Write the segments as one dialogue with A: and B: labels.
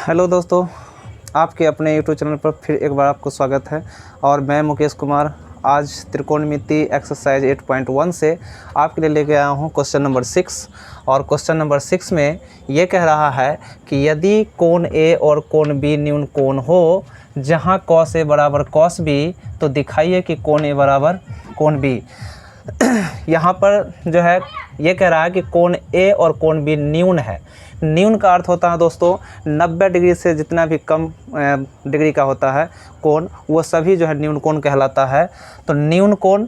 A: Hello दोस्तों, आपके अपने यूट्यूब चैनल पर फिर एक बार आपको स्वागत है। और मैं मुकेश कुमार आज त्रिकोणमिति एक्सरसाइज 8.1 से आपके लिए लेके आया हूँ क्वेश्चन नंबर 6। और क्वेश्चन नंबर 6 में ये कह रहा है कि यदि कोण ए और कोण बी न्यून कोण हो जहाँ cos ए बराबर cos बी, तो दिखाइए कि कोण ए बराबर कोण बी। यहाँ पर जो है ये कह रहा है कि कोण ए और कोण बी न्यून है। न्यून का अर्थ होता है दोस्तों 90 डिग्री से जितना भी कम डिग्री का होता है कोण, वो सभी जो है न्यून कोण कहलाता है। तो न्यून कोण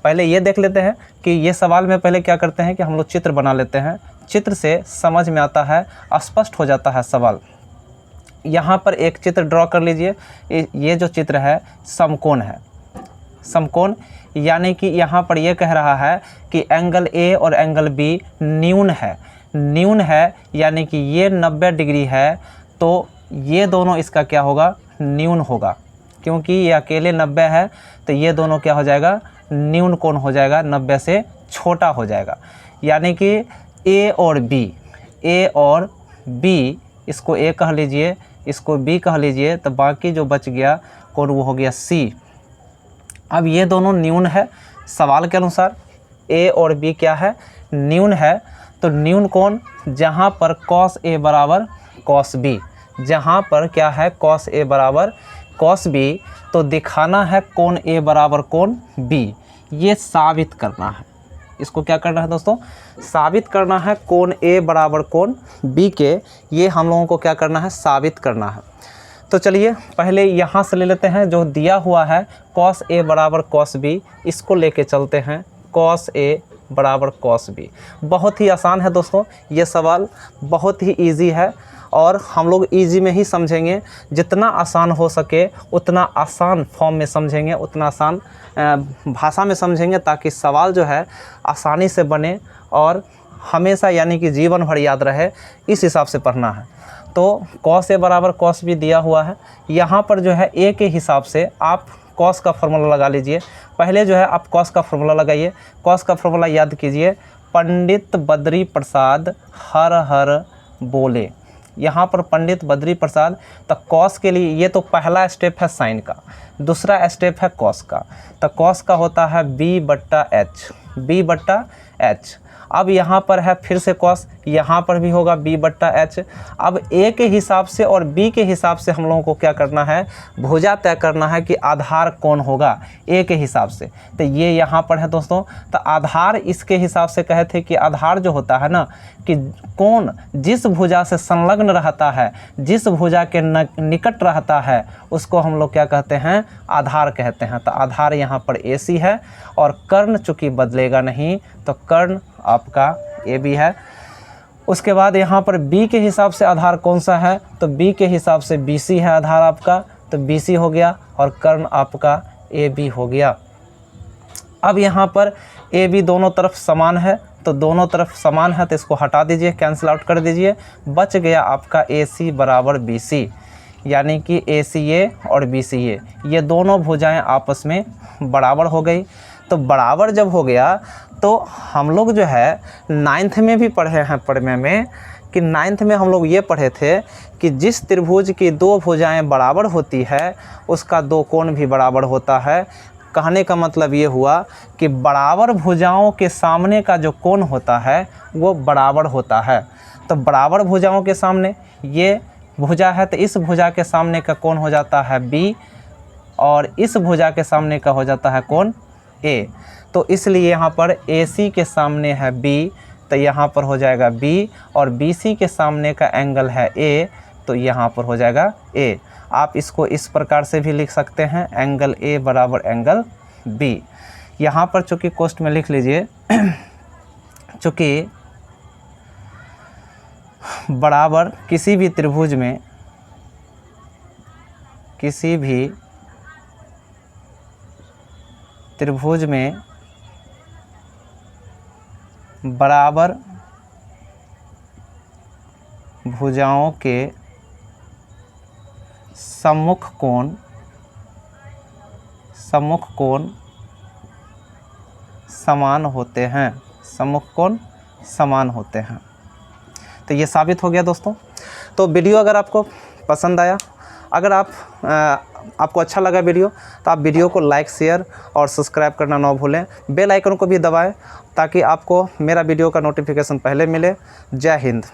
A: पहले ये देख लेते हैं कि ये सवाल में पहले क्या करते हैं कि हम लोग चित्र बना लेते हैं। चित्र से समझ में आता है, स्पष्ट हो जाता है सवाल। यहाँ पर एक चित्र ड्रॉ कर लीजिए। ये जो चित्र है समकोण है। समकोण यानी कि यहाँ पर ये कह रहा है कि एंगल ए और एंगल बी न्यून है। न्यून है यानी कि ये 90 डिग्री है, तो ये दोनों इसका क्या होगा, न्यून होगा। क्योंकि ये अकेले 90 है तो ये दोनों क्या हो जाएगा, न्यून कोण हो जाएगा, 90 से छोटा हो जाएगा। यानी कि ए और बी, इसको ए कह लीजिए, इसको बी कह लीजिए, तो बाकी जो बच गया कोण वो हो गया सी। अब ये दोनों न्यून है। सवाल के अनुसार ए और बी क्या है, न्यून है। तो न्यून कोण जहाँ पर cos ए बराबर cos बी, जहाँ पर क्या है cos ए बराबर cos बी, तो दिखाना है कोण ए बराबर कोण बी। ये साबित करना है। इसको क्या करना है दोस्तों, साबित करना है कोण ए बराबर कोण बी के। ये हम लोगों को क्या करना है, साबित करना है। तो चलिए पहले यहाँ से ले लेते हैं जो दिया हुआ है cos ए बराबर cos बी, इसको लेके चलते हैं। cos ए बराबर cos बी बहुत ही आसान है दोस्तों। ये सवाल बहुत ही इजी है और हम लोग इजी में ही समझेंगे। जितना आसान हो सके उतना आसान फॉर्म में समझेंगे, उतना आसान भाषा में समझेंगे, ताकि सवाल जो है आसानी से बने और हमेशा यानी कि जीवन भर याद रहे। इस हिसाब से पढ़ना है। तो cos ए बराबर cos बी दिया हुआ है। यहाँ पर जो है ए के हिसाब से आप cos का फॉर्मूला लगा लीजिए। पहले जो है आप cos का फॉर्मूला लगाइए। cos का फॉर्मूला याद कीजिए, पंडित बद्री प्रसाद हर हर बोले। यहाँ पर पंडित बद्री प्रसाद, तो cos के लिए ये तो पहला स्टेप है साइन का, दूसरा स्टेप है cos का। तो cos का होता है b/h। अब यहाँ पर है फिर से cos, यहाँ पर भी होगा b/h। अब a के हिसाब से और b के हिसाब से हम लोगों को क्या करना है, भुजा तय करना है कि आधार कौन होगा a के हिसाब से। तो ये यहाँ पर है दोस्तों। तो आधार इसके हिसाब से कहे थे कि आधार जो होता है ना, कि कोण जिस भुजा से संलग्न रहता है, जिस भुजा के निकट रहता है, उसको हम लोग क्या कहते हैं, आधार कहते हैं। तो आधार यहाँ पर AC है और कर्ण चूँकि बदलेगा नहीं, तो कर्ण आपका AB है। उसके बाद यहाँ पर B के हिसाब से आधार कौन सा है, तो B के हिसाब से BC है आधार आपका, तो BC हो गया और कर्ण आपका AB हो गया। अब यहाँ पर AB दोनों तरफ समान है, तो दोनों तरफ समान है तो इसको हटा दीजिए, कैंसिल आउट कर दीजिए। बच गया आपका AC बराबर BC, यानी कि ACA और BCA, ये दोनों भुजाएं आपस में बराबर हो गई। तो बराबर जब हो गया तो हम लोग जो है 9th में भी पढ़े हैं पढ़ने में, कि 9th में हम लोग ये पढ़े थे कि जिस त्रिभुज की दो भुजाएं बराबर होती है उसका दो कोण भी बराबर होता है। कहने का मतलब ये हुआ कि बराबर भुजाओं के सामने का जो कोण होता है वो बराबर होता है। तो बराबर भुजाओं के सामने ये भुजा है, तो इस भुजा के सामने का कोण हो जाता है B और इस भुजा के सामने का हो जाता है कोण A। तो इसलिए यहाँ पर AC के सामने है B, तो यहाँ पर हो जाएगा B, और BC के सामने का एंगल है A, तो यहाँ पर हो जाएगा A। आप इसको इस प्रकार से भी लिख सकते हैं, एंगल A बराबर एंगल B। यहाँ पर चूँकि कोष्ठ में लिख लीजिए, चूँकि बराबर किसी भी त्रिभुज में, किसी भी त्रिभुज में बराबर भुजाओं के सम्मुख कोण समान होते हैं, सम्मुख कोण समान होते हैं। तो ये साबित हो गया दोस्तों। तो वीडियो अगर आपको पसंद आया, अगर आपको अच्छा लगा वीडियो, तो आप वीडियो को लाइक, शेयर और सब्सक्राइब करना ना भूलें। बेल आइकन को भी दबाएं ताकि आपको मेरा वीडियो का नोटिफिकेशन पहले मिले। जय हिंद।